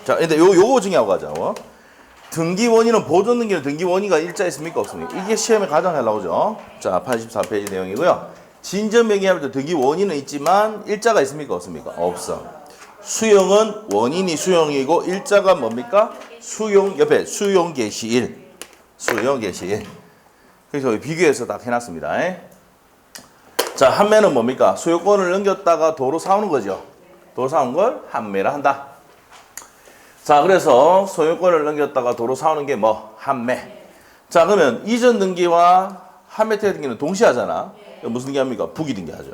자, 근데 요거 중요하고 가자. 등기 원인은 보존 등기는 등기 원인가 일자 있습니까? 없습니까? 이게 시험에 가장 잘 나오죠. 자, 84페이지 내용이고요. 진전 명의할 때 등기 원인은 있지만 일자가 있습니까? 없습니까? 없어. 수용은 원인이 수용이고 일자가 뭡니까? 수용 옆에 수용 개시일. 수용 개시일. 그래서 비교해서 딱 해놨습니다. 자, 한매는 뭡니까? 소유권을 넘겼다가 도로 사오는 거죠. 도로 사온 걸 한매라 한다. 자, 그래서 소유권을 넘겼다가 도로 사오는 게 뭐? 한매. 자, 그러면 이전 등기와 한매 퇴약 등기는 동시에 하잖아. 무슨 등기합니까? 부기 등기하죠.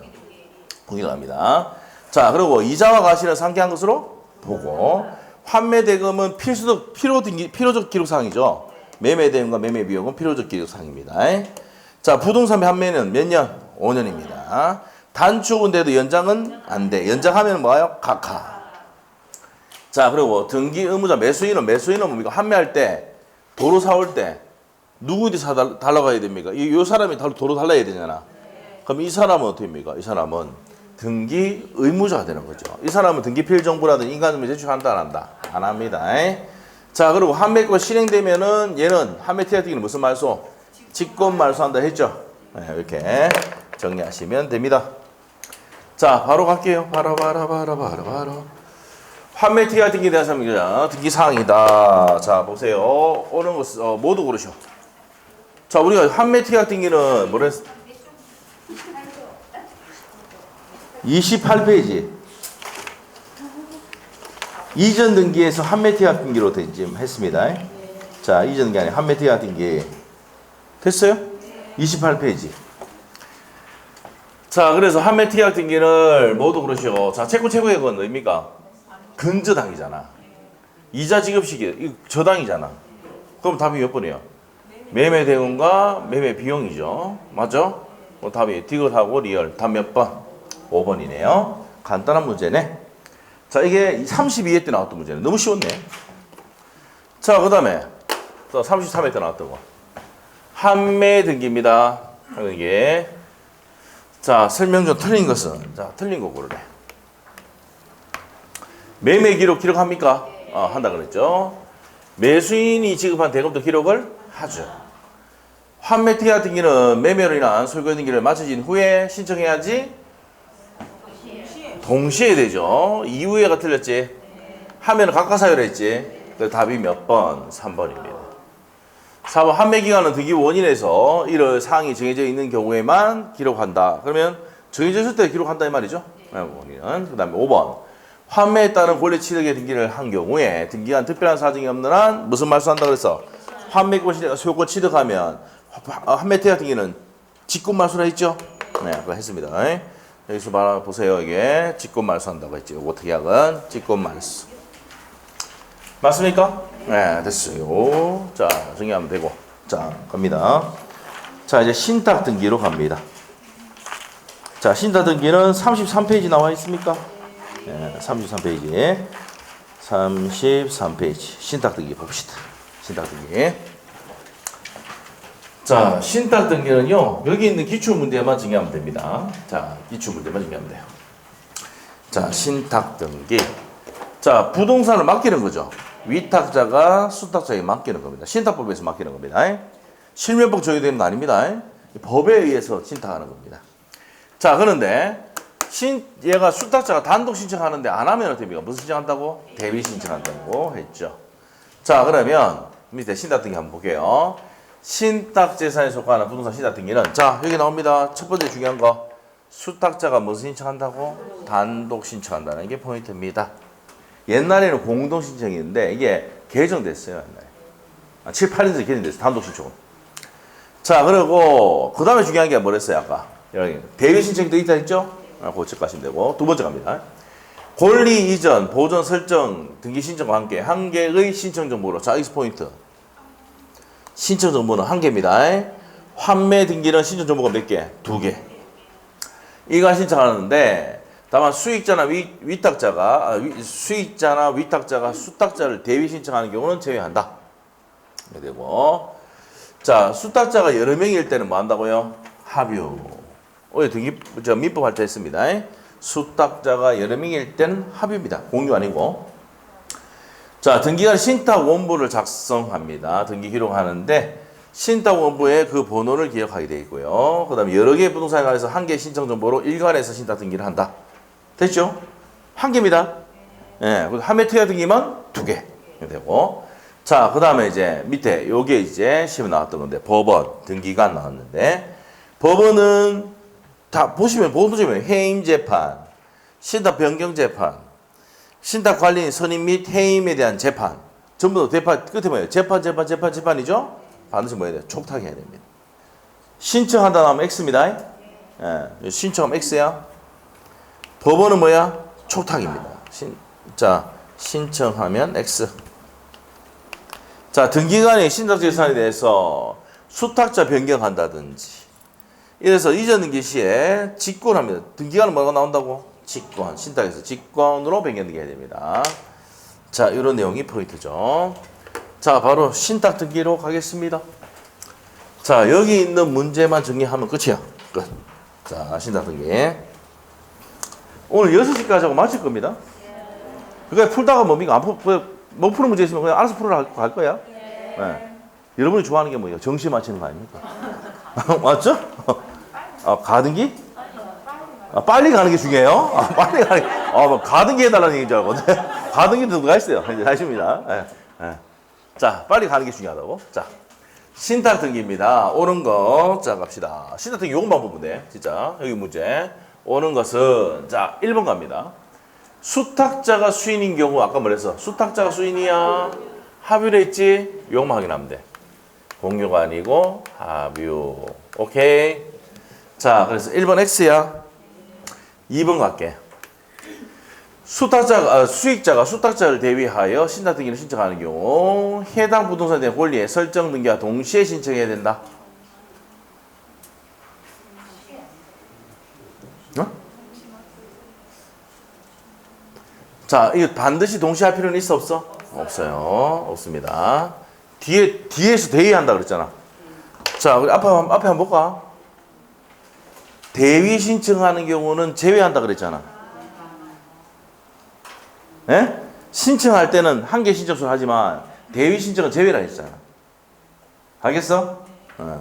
부기를 합니다. 자, 그리고 이자와 가시를 상기한 것으로 보고 환매 대금은 필요적 기록사항이죠. 매매 대금과 매매 비용은 필요적 기록사항입니다. 자, 부동산의 환매는 몇 년? 5년입니다. 단축인데도 연장은 안 돼. 연장하면 뭐예요? 각하. 자, 그리고 등기 의무자 매수인은 뭡니까? 환매할 때 도로 사올 때 누구한테 달라고 해야 됩니까? 이 사람이 도로 달라야 되잖아. 그럼 이 사람은 어떻게 됩니까? 이 사람은 등기 의무자가 되는 거죠. 이 사람은 등기 필정보라든지 인가증명 제출한다 안 한다? 안 합니다. 자, 그리고 환매가 실행되면은 얘는 환매 퇴약 등기는 무슨 말소? 직권 말소한다 했죠. 네, 이렇게 정리하시면 됩니다. 자, 바로 갈게요. 바로. 환매 퇴약 등기에 대한 등기 사항이다. 자, 보세요. 오는 거 모두 고르셔. 자, 우리가 환매 퇴약 등기는 뭐랬? 28페이지. 이전 등기에서 환매 퇴약 등기로 지금 했습니다. 자, 이전 등기 아니라 환매 퇴약 등기. 됐어요? 28페이지. 자, 그래서 환매 퇴약 등기를 모두 그러시고, 자, 채권액은 뭡니까? 근저당이잖아. 이자 지급 시기, 이거 저당이잖아. 그럼 답이 몇 번이에요? 매매 대금과 매매 비용이죠. 맞죠? 답이 디귿하고 리얼. 답 몇 번? 5번이네요. 간단한 문제네. 자, 이게 32회 때 나왔던 문제네. 너무 쉬웠네. 자, 그 다음에 또 33회 때 나왔던 거. 환매 등기입니다. 이게 자, 설명 중 틀린 것은 자, 틀린 거 고르래. 매매 기록합니까? 한다 그랬죠. 매수인이 지급한 대금도 기록을 하죠. 환매 퇴약 등기는 매매로 인한 소유권 등기를 마쳐진 후에 신청해야지. 동시에 되죠. 이후에가 틀렸지. 하면은 각각 사유를 했지. 그 답이 몇 번? 3번입니다. 4번 환매 기간은 등기 원인에서 이럴 사항이 정해져 있는 경우에만 기록한다. 그러면 정해져 있을 때 기록한다 이 말이죠. 그 다음에 5번 환매에 따른 권리 취득의 등기를 한 경우에 등기한 특별한 사정이 없는 한 무슨 말소한다 그랬어? 환매권 소유권 취득하면 환매 퇴약 등기는 직권 말소라 했죠. 네, 그거 했습니다. 여기서 보세요. 이게 직권 말소한다고 했죠. 요거 특약은 직권 말소. 맞습니까? 네, 됐어요. 자, 정리하면 되고. 자, 갑니다. 자, 이제 신탁 등기로 갑니다. 자, 신탁 등기는 33페이지 나와 있습니까? 네, 33페이지. 33페이지. 신탁 등기 봅시다. 신탁 등기. 자, 신탁 등기는요, 여기 있는 기출문제만 정리하면 됩니다. 자, 기출문제만 정리하면 돼요. 자, 신탁 등기. 자, 부동산을 맡기는 거죠. 위탁자가 수탁자에게 맡기는 겁니다. 신탁법에서 맡기는 겁니다. 실명법 적용되는 거 아닙니다. 법에 의해서 신탁하는 겁니다. 자, 그런데 얘가 수탁자가 단독 신청하는데 안 하면 어떻게 됩니까? 무슨 신청한다고? 대비 신청한다고 했죠. 자, 그러면 밑에 신탁 등기 한번 볼게요. 신탁 재산에 속하는 부동산 신탁 등기는 자, 여기 나옵니다. 첫 번째 중요한 거. 수탁자가 무슨 신청한다고? 단독 신청한다는 게 포인트입니다. 옛날에는 공동 신청이었는데 이게 개정됐어요. 옛날에. 7, 8년째 개정됐어요. 단독 신청은. 자, 그리고 그 다음에 중요한 게 뭐랬어요? 아까 여기 대위 신청이 더 있다 했죠? 그거 체크하시면 되고. 두 번째 갑니다. 권리 이전, 보존 설정, 등기 신청과 함께 한 개의 신청 정보로. 자, 여기서 포인트. 신청 정보는 한 개입니다. 환매 등기는 신청 정보가 몇 개? 2개. 이거 신청하는데 다만 수익자나 위탁자가 수익자나 위탁자가 수탁자를 대위 신청하는 경우는 제외한다. 이렇게 되고. 자, 수탁자가 여러 명일 때는 뭐 한다고요? 합유. 등기 민법 할때 했습니다. 수탁자가 여러 명일 때는 합유입니다. 공유 아니고. 자, 등기관 신탁 원부를 작성합니다. 등기 기록하는데 신탁 원부에 그 번호를 기억하게 되어 있고요. 그 다음에 여러 개의 부동산에 관해서 한 개의 신청 정보로 일괄해서 신탁 등기를 한다. 됐죠? 한 개입니다. 예, 한매 투자 등기만 두 개 되고. 자, 그 다음에 이제 밑에 요게 이제 시험에 나왔던 건데 법원 등기관 나왔는데 법원은 다 보시면 해임 재판, 신탁 변경 재판, 신탁 관리인 선임 및 해임에 대한 재판 전부 다 대판 끝에 뭐예요? 재판이죠? 반드시 뭐 해야 돼요? 촉탁해야 됩니다. 신청한다 나오면 X입니다. 예, 신청하면 X야. 법원은 뭐야? 촉탁입니다. 신청하면 X. 자, 등기관이 신탁재산에 대해서 수탁자 변경한다든지 이래서 이전 등기 시에 직권합니다. 등기관은 뭐가 나온다고? 직권. 신탁에서 직권으로 변경되게 해야 됩니다. 자, 이런 내용이 포인트죠. 자, 바로 신탁 등기로 가겠습니다. 자, 여기 있는 문제만 정리하면 끝이야. 끝. 자, 신탁 등기. 오늘 6시까지 하고 마칠 겁니다. 그러니까 풀다가 뭡니까? 못 푸는 문제 있으면 그냥 알아서 풀으러 갈 거야. 네. 여러분이 좋아하는 게 뭐예요? 정시 맞히는 거 아닙니까? 맞죠? 가등기? 빨리 가는 게 중요해요? 빨리 가는 게. 뭐 가등기 해달라는 얘기인 줄 알거든요. 가등기도 누가 있어요. 이제 하십니다. 네. 네. 자, 빨리 가는 게 중요하다고. 자, 신탁 등기입니다. 오는 거. 자, 갑시다. 신탁 등기 요것만 보면 돼. 진짜. 여기 문제. 오는 것은, 자, 1번 갑니다. 수탁자가 수인인 경우, 아까 말했어. 수탁자가 수인이야. 합유를 했지? 요것만 확인하면 돼. 공유가 아니고, 합유. 오케이. 자, 그래서 1번 X야. 2번 갈게. 수익자가 수탁자를 대위하여 신탁 등기를 신청하는 경우, 해당 부동산에 대한 권리의 설정 등기와 동시에 신청해야 된다. 자, 이거 반드시 동시에 할 필요는 있어, 없어? 없어요. 없습니다. 뒤에서 대위한다 그랬잖아. 자, 우리 앞에 한번 볼까? 대위 신청하는 경우는 제외한다 그랬잖아. 예? 신청할 때는 한 개 신청서 하지만 대위 신청은 제외라 했잖아. 알겠어?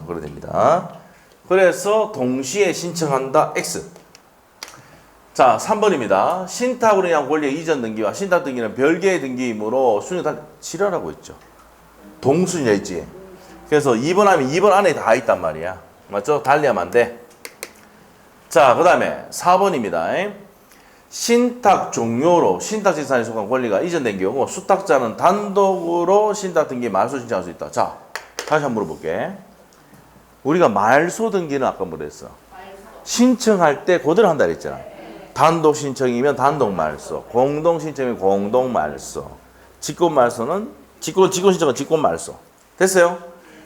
그래 됩니다. 그래서 동시에 신청한다. X. 자, 3번입니다. 신탁으로 인한 권리의 이전 등기와 신탁 등기는 별개의 등기이므로 순위 다 지라라고 했죠. 동순위가 있지. 그래서 2번 하면 2번 안에 다 있단 말이야. 맞죠? 달리하면 안 돼. 자, 그 다음에 4번입니다. 신탁 종료로 신탁 재산에 속한 권리가 이전된 경우 수탁자는 단독으로 신탁 등기 말소 신청할 수 있다. 자, 다시 한번 물어볼게. 우리가 말소 등기는 아까 뭐랬어? 신청할 때 그대로 한다 그랬잖아. 단독 신청이면 단독 말소, 공동 신청이면 공동 말소, 직권 말소는 직권 신청은 직권 말소. 됐어요?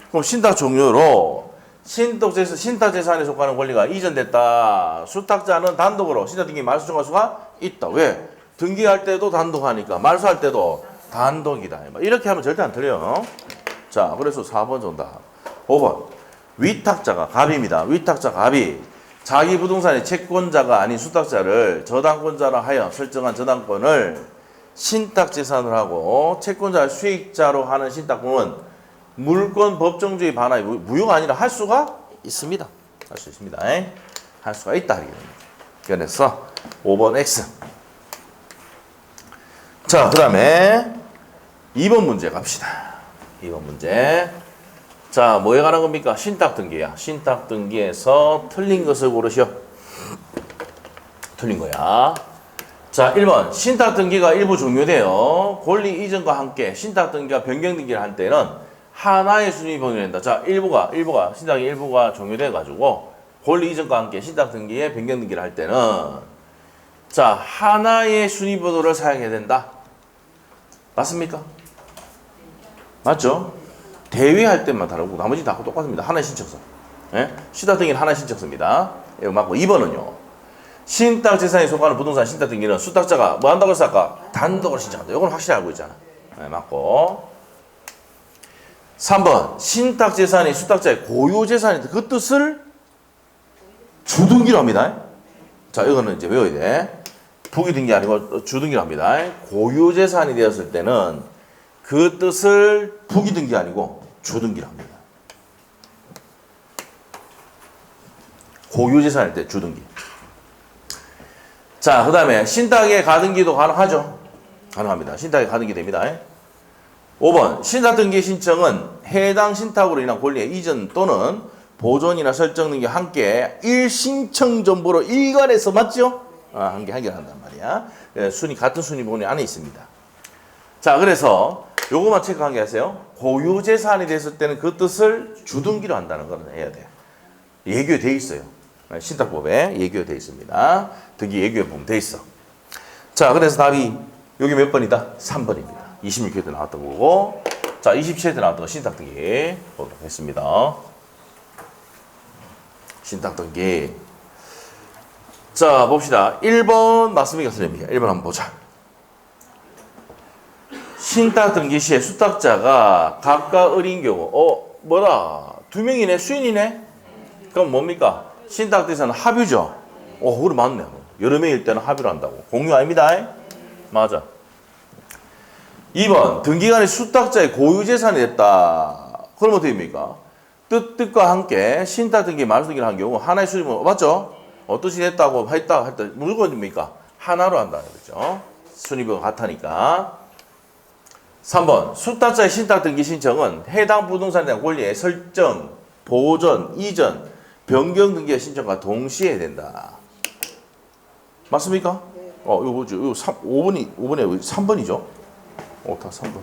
그럼 신탁 종료로 신탁 재산에 속하는 권리가 이전됐다. 수탁자는 단독으로 신탁 등기 말소 신청할 수가 있다. 왜? 등기할 때도 단독하니까 말소할 때도 단독이다. 이렇게 하면 절대 안 틀려요. 자, 그래서 4번 정답. 5번. 위탁자가 갑입니다. 위탁자 갑이 자기 부동산의 채권자가 아닌 수탁자를 저당권자로 하여 설정한 저당권을 신탁재산으로 하고 채권자를 수익자로 하는 신탁금은 물권 법정주의 반하에 무효가 아니라 할 수가 있습니다. 할 수 있습니다. 할 수가 있다. 그래서 5번 X. 자, 그 다음에 2번 문제 갑시다. 2번 문제. 자, 뭐에 관한 겁니까? 신탁 등기야. 신탁 등기에서 틀린 것을 고르시오. 틀린 거야. 자, 1번. 신탁 등기가 일부 종료되어 권리 이전과 함께 신탁 등기가 변경 등기를 할 때는 하나의 순위 변경된다. 자, 신탁의 일부가 종료돼 가지고 권리 이전과 함께 신탁 등기에 변경 등기를 할 때는 자, 하나의 순위 번호를 사용해야 된다. 맞습니까? 맞죠? 대위할 때만 다르고 나머지 다 똑같습니다. 하나의 신청서. 예? 신탁 등기는 하나의 신청서입니다. 이거 맞고 2번은요. 신탁 재산에 속하는 부동산 신탁 등기는 수탁자가 뭐 한다고 했어 아까? 단독으로 신청한다. 이건 확실히 알고 있잖아. 예, 맞고 3번 신탁 재산이 수탁자의 고유 재산인데 그 뜻을 주등기로 합니다. 자, 이거는 이제 외워야 돼. 부기 등기 아니고 주등기로 합니다. 고유 재산이 되었을 때는 그 뜻을 부기등기 아니고 주등기를 합니다. 고유재산일 때 주등기. 자, 그 다음에 신탁의 가등기도 가능하죠. 가능합니다. 신탁의 가등기 됩니다. 5번 신탁등기 신청은 해당 신탁으로 인한 권리의 이전 또는 보존이나 설정 등기 함께 일신청 정보로 일괄해서 맞죠? 한개 한단 말이야. 순위 같은 순위 부분이 안에 있습니다. 자, 그래서 요거만 체크한 게 하세요. 고유재산이 됐을 때는 그 뜻을 주등기로 한다는 걸 해야 돼요. 예규에 돼 있어요. 신탁법에 예규에 돼 있습니다. 등기 예규에 보면 돼 있어. 자, 그래서 답이 여기 몇 번이다? 3번입니다. 26회 때 나왔던 거고, 자, 27회 때 나왔던 거 신탁등기 보도록 하겠습니다. 신탁등기. 자, 봅시다. 1번 맞습니까, 선생님? 1번 한번 보자. 신탁등기 시에 수탁자가 각각 어린 경우, 뭐라? 2명이네? 수인이네? 그럼 뭡니까? 신탁대에서는 합유죠? 그래, 맞네. 여러 명일 때는 합유를 한다고. 공유 아닙니다. 맞아. 2번, 등기간에 수탁자의 고유재산이 됐다. 그럼 어떻게 됩니까? 뜻과 함께 신탁등기, 말소등기를 한 경우 하나의 수임은 맞죠? 뜻이 됐다고 했다 물건입니까? 하나로 한다는 거죠. 순위부가 같으니까. 3번, 수탁자의 신탁등기 신청은 해당 부동산에 대한 권리의 설정, 보존, 이전, 변경 등기의 신청과 동시에 해야 된다. 맞습니까? 이거 뭐죠? 이거 5번에 3번이죠? 다 3번.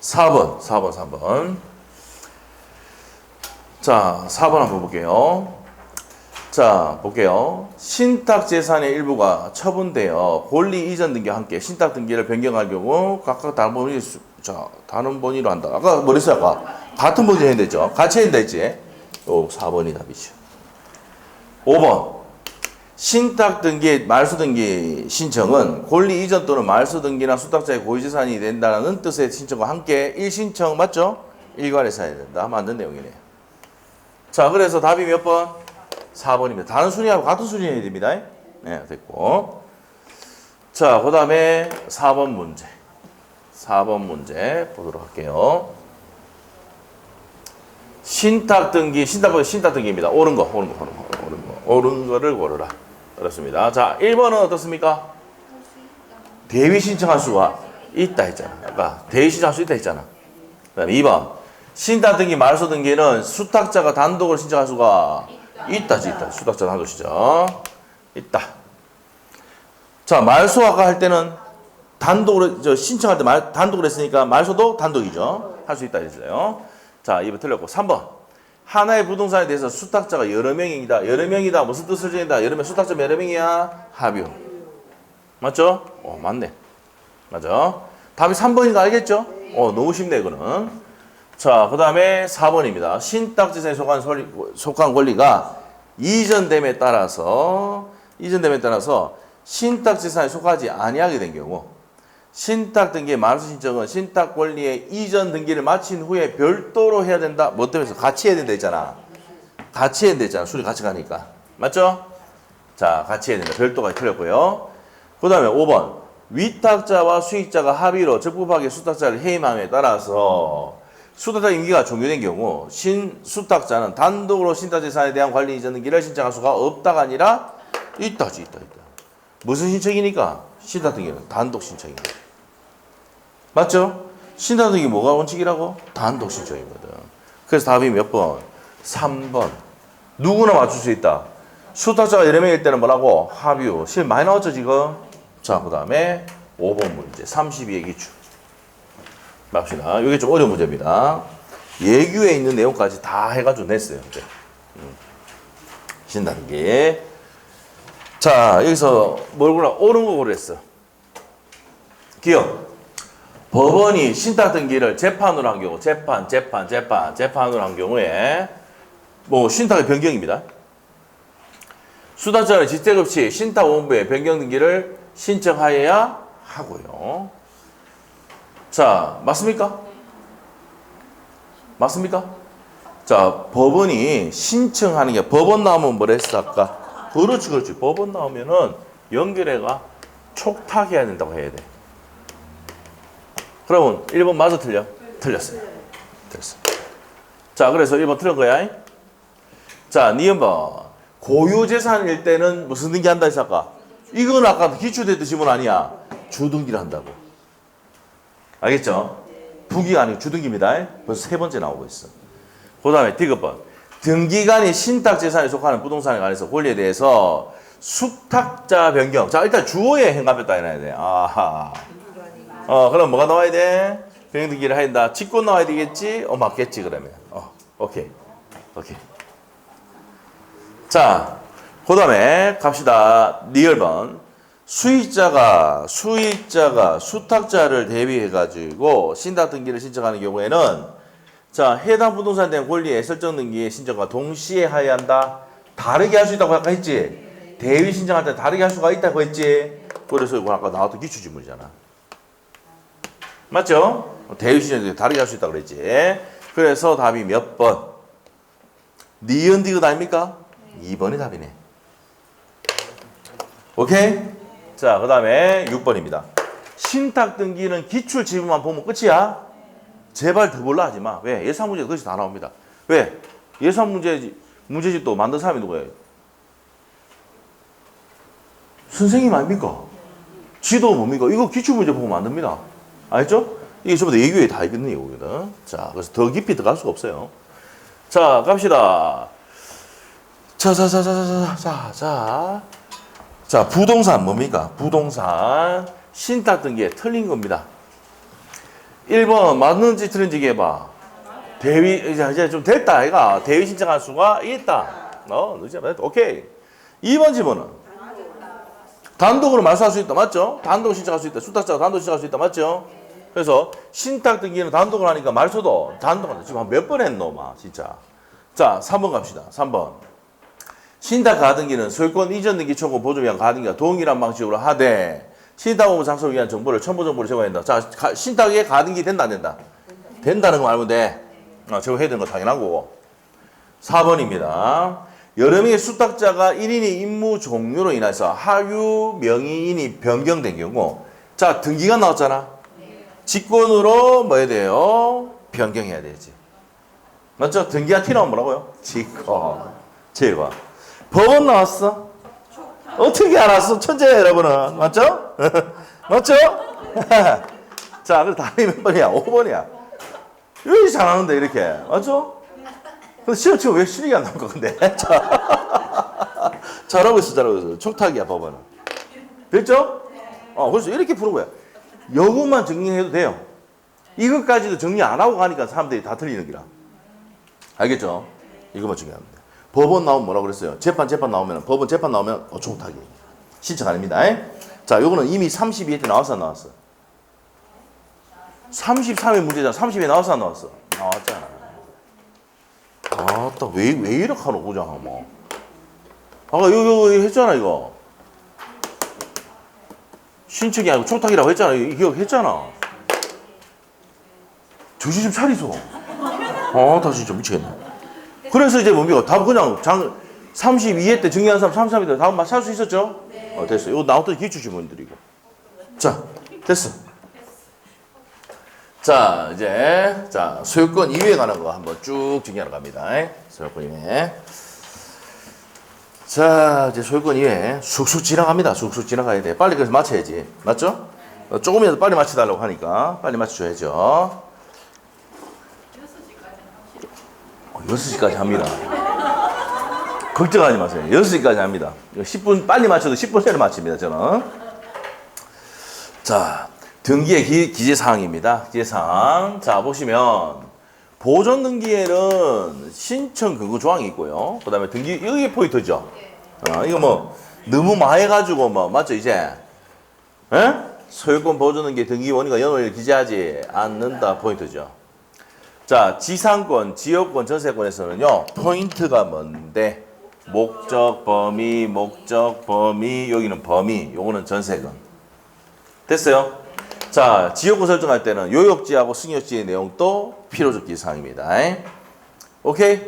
4번. 자, 4번 한번 볼게요. 자, 볼게요. 신탁 재산의 일부가 처분되어 권리 이전 등기와 함께 신탁 등기를 변경할 경우 각각 다른 번호로 다른 번호로 한다. 아까 뭐랬어요? 같은 번호로 해야 되죠. 같이 해야 되지. 4번이 답이죠. 5번. 신탁등기, 말소등기 신청은 권리 이전 또는 말소등기나 수탁자의 고유재산이 된다는 뜻의 신청과 함께 일신청 맞죠? 일괄해서 해야 된다. 맞는 내용이네요. 자, 그래서 답이 몇 번? 4번입니다. 다른 순위하고 같은 순위 해야 됩니다. 네, 됐고. 자, 그 다음에 4번 문제. 4번 문제 보도록 할게요. 신탁등기입니다. 옳은 거를 고르라. 그렇습니다. 자, 1번은 어떻습니까? 대위 신청할 수가 있다 했잖아. 아까 대위 신청할 수 있다 했잖아. 그 다음에 2번. 신탁등기, 말소등기는 수탁자가 단독으로 신청할 수가 있다. 수탁자 단독 신청. 있다. 자, 말소 아까 할 때는 단독으로, 신청할 때 단독으로 했으니까 말소도 단독이죠. 할 수 있다 했어요. 자, 2번 틀렸고. 3번. 하나의 부동산에 대해서 수탁자가 여러 명이다. 여러 명이다. 무슨 뜻을 지닌다? 수탁자 여러 명이야? 합유. 맞죠? 맞네. 맞아. 답이 3번인 거 알겠죠? 너무 쉽네, 이거는. 자, 그 다음에 4번입니다. 신탁재산에 속한 권리가 이전됨에 따라서 신탁재산에 속하지 아니하게 된 경우 신탁등기의 말소 신청은 신탁 권리의 이전 등기를 마친 후에 별도로 해야 된다. 뭐 때문에 같이 해야 된다 했잖아. 같이 해야 된다 했잖아. 수리 같이 가니까. 맞죠? 자, 같이 해야 된다. 별도가 틀렸고요. 그 다음에 5번. 위탁자와 수익자가 합의로 적법하게 수탁자를 해임함에 따라서 수탁자 임기가 종료된 경우 수탁자는 단독으로 신탁재산에 대한 관리 이전 등기를 신청할 수가 없다가 아니라 있다. 무슨 신청이니까? 신탁등기는 단독 신청입니다. 맞죠? 신탁등기 뭐가 원칙이라고? 단독 신청이거든. 그래서 답이 몇 번? 3번. 누구나 맞출 수 있다. 수탁자가 여러 명일 때는 뭐라고? 합유. 시험 많이 나왔죠, 지금? 자, 그 다음에 5번 문제. 32의 기출. 맙시다. 이게 좀 어려운 문제입니다. 예규에 있는 내용까지 다 해가지고 냈어요. 이제. 신탁등기. 자, 여기서 뭘 골라? 옳은 거 고르랬어. 기억. 법원이 신탁등기를 재판으로 한 경우, 재판으로 한 경우에, 신탁의 변경입니다. 수탁자는 지책 없이 신탁원부에 변경등기를 신청하여야 하고요. 자, 맞습니까? 자, 법원이 신청하는 게, 법원 나오면 뭐라 했어, 아까? 그렇지. 법원 나오면은 연결해가 촉탁해야 된다고 해야 돼. 그러면 1번 맞아 틀려? 틀렸어요. 됐어. 자, 그래서 1번 틀린 거야. 자, 니은번. 고유재산일 때는 무슨 등기 한다 했어, 아까? 이건 아까 기출됐던 지문 아니야. 주등기를 한다고. 알겠죠? 부기가 아니고 주등기입니다. 벌써 세 번째 나오고 있어. 그 다음에 디귿번. 등기간이 신탁재산에 속하는 부동산에 관해서 권리에 대해서 숙탁자 변경. 자, 일단 주어에 행가했다 해놔야 돼. 아하. 그럼 뭐가 나와야 돼? 변경등기를 해야 된다. 직권 나와야 되겠지? 맞겠지, 그러면. 오케이. 자, 그 다음에 갑시다. 리얼번. 수익자가 수탁자를 대비해가지고 신탁 등기를 신청하는 경우에는 자, 해당 부동산에 대한 권리의 설정 등기의 신청과 동시에 하여야 한다. 다르게 할 수 있다고 아까 했지? 대위 신청할 때 다르게 할 수가 있다고 했지? 그래서 이거 아까 나왔던 기출지문이잖아. 맞죠? 대위 신청 다르게 할 수 있다고 그랬지? 그래서 답이 몇 번? 니은 디귿 아닙니까? 2번이 답이네. 오케이? 자, 그 다음에 6번입니다. 신탁 등기는 기출 지문만 보면 끝이야. 제발 더 볼라 하지 마. 왜? 예상 문제 그것이 다 나옵니다. 왜? 예상 문제집도 만든 사람이 누구예요? 선생님 아닙니까? 지도 뭡니까? 이거 기출 문제 보고 만듭니다. 알죠? 이게 전부 다 예규에 다 있는 얘기거든. 자, 그래서 더 깊이 들어갈 수가 없어요. 자, 갑시다. 자, 부동산 뭡니까? 부동산 신탁 등기에 틀린 겁니다. 1번 맞는지 틀린지 얘기해봐. 대위 이제 좀 됐다. 아이가 대위 신청할 수가 있다. 늦지 않아. 오케이. 2번 지문은 단독으로 말소할 수 있다. 맞죠? 단독 신청할 수 있다. 수탁자가 단독 신청할 수 있다. 맞죠? 그래서 신탁 등기는 단독으로 하니까 말소도 단독으로 지금 한 몇 번 했노, 진짜. 자, 3번 갑시다. 3번. 신탁 가등기는 소유권 이전 등기 청구 보존 위한 가등기가 동일한 방식으로 하되 신탁 업무 작성을 위한 정보를 첨부 정보를 제공한다. 자, 신탁에 가등기 된다 안 된다? 된다는 거 알면 돼. 제공해야 되는 거 당연한 거고. 4번입니다. 여러 명의 수탁자가 1인이 임무 종료로 인해서 하유 명의인이 변경된 경우 자, 등기가 나왔잖아. 직권으로 뭐 해야 돼요? 변경해야 되지. 맞죠? 등기가 티 나오면 뭐라고요? 직권. 제일 봐. 법원 나왔어? 어떻게 알았어? 천재야, 여러분은. 맞죠? 맞죠? 자, 그럼 답이 몇 번이야? 5번이야. 이렇게 잘하는데, 이렇게. 맞죠? 근데 시험 치면 왜 실력이 안 나올까, 근데? 잘하고 있어. 촉탁이야, 법원은. 됐죠? 그래서 이렇게 푸는 거야. 요것만 정리해도 돼요. 이것까지도 정리 안 하고 가니까 사람들이 다 틀리는 기라. 알겠죠? 이것만 정리합니다. 법원 나오면 뭐라고 그랬어요? 재판 나오면, 법원 재판 나오면, 촉탁이. 신청 아닙니다. 자, 요거는 이미 32회 때 나왔어, 안 나왔어? 33회 문제잖아. 30회 나왔어, 안 나왔어? 나왔잖아. 왜 이렇게 하노, 보자, 뭐. 아까 이거 했잖아, 이거. 신청이 아니고 촉탁이라고 했잖아. 이거 했잖아. 정신 좀 차리소. 다시 좀 미치겠네. 그래서 이제 뭡니까? 답 그냥 32회 때 정리한 사람 33회 때 답 맞출 수 있었죠? 네. 됐어. 이거 나왔던 기출지문들이고. 자, 됐어. 자, 이제 소유권 이외에 관한 거 한번 쭉 정리하러 갑니다. 소유권 이외. 자, 이제 소유권 이외 쑥쑥 지나갑니다. 쑥쑥 지나가야 돼. 빨리 그래서 맞춰야지. 맞죠? 조금이라도 빨리 맞춰달라고 하니까 빨리 맞춰줘야죠. 6시까지 합니다. 걱정하지 마세요. 6시까지 합니다. 10분 빨리 맞춰도 10분 전에 맞춥니다, 저는. 자, 등기의 기재사항입니다. 기재사항. 자, 보시면 보존 등기에는 신청 근거 조항이 있고요. 그 다음에 등기, 이게 포인트죠. 이거 뭐 너무 많아가지고 맞죠, 이제? 소유권 보존 등기 등기 원인과 연호를 기재하지 않는다 포인트죠. 자, 지상권, 지역권, 전세권에서는요, 포인트가 뭔데? 목적, 범위, 여기는 범위, 요거는 전세권. 됐어요? 자, 지역권 설정할 때는 요역지하고 승역지의 내용도 필요적 기사항입니다. 오케이?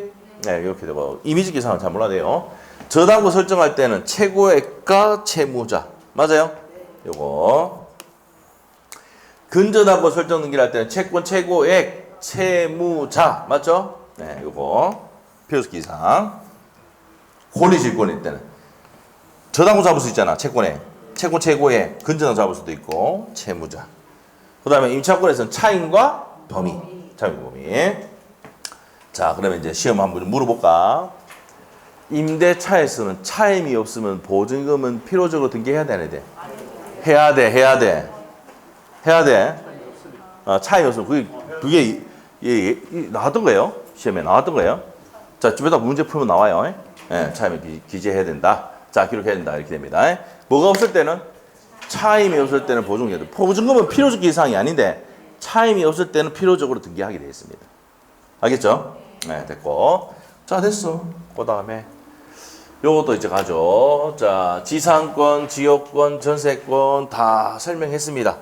네, 이렇게 되고. 이미지 기사항은 잘 몰라야 돼요. 저당권 설정할 때는 최고액과 채무자. 맞아요? 요거. 근저당권 설정 등기를 할 때는 채권 최고액 채무자 맞죠? 네, 요거 필요기상 권리질권일 때는 저당권 잡을 수 있잖아. 채권 최고액 근저당 잡을 수도 있고 채무자. 그 다음에 임차권에서는 차임과 범위. 차임 범위. 자, 그러면 이제 시험 한번 물어볼까? 임대차에서는 차임이 없으면 보증금은 필요적으로 등기해야 돼, 안 해야 돼? 해야 돼. 차임이 없으면 그게 나왔던 거예요? 시험에 나왔던 거예요? 자, 집에다 문제 풀면 나와요. 예, 차임을 기재해야 된다. 자, 기록해야 된다. 이렇게 됩니다. 뭐가 없을 때는? 차임이 없을 때는 보증금이 보증금은 필요적 이상이 아닌데 차임이 없을 때는 필요적으로 등기하게 되어 있습니다. 알겠죠? 네, 됐고. 자, 됐어. 그 다음에 요것도 이제 가죠. 자, 지상권, 지역권, 전세권 다 설명했습니다.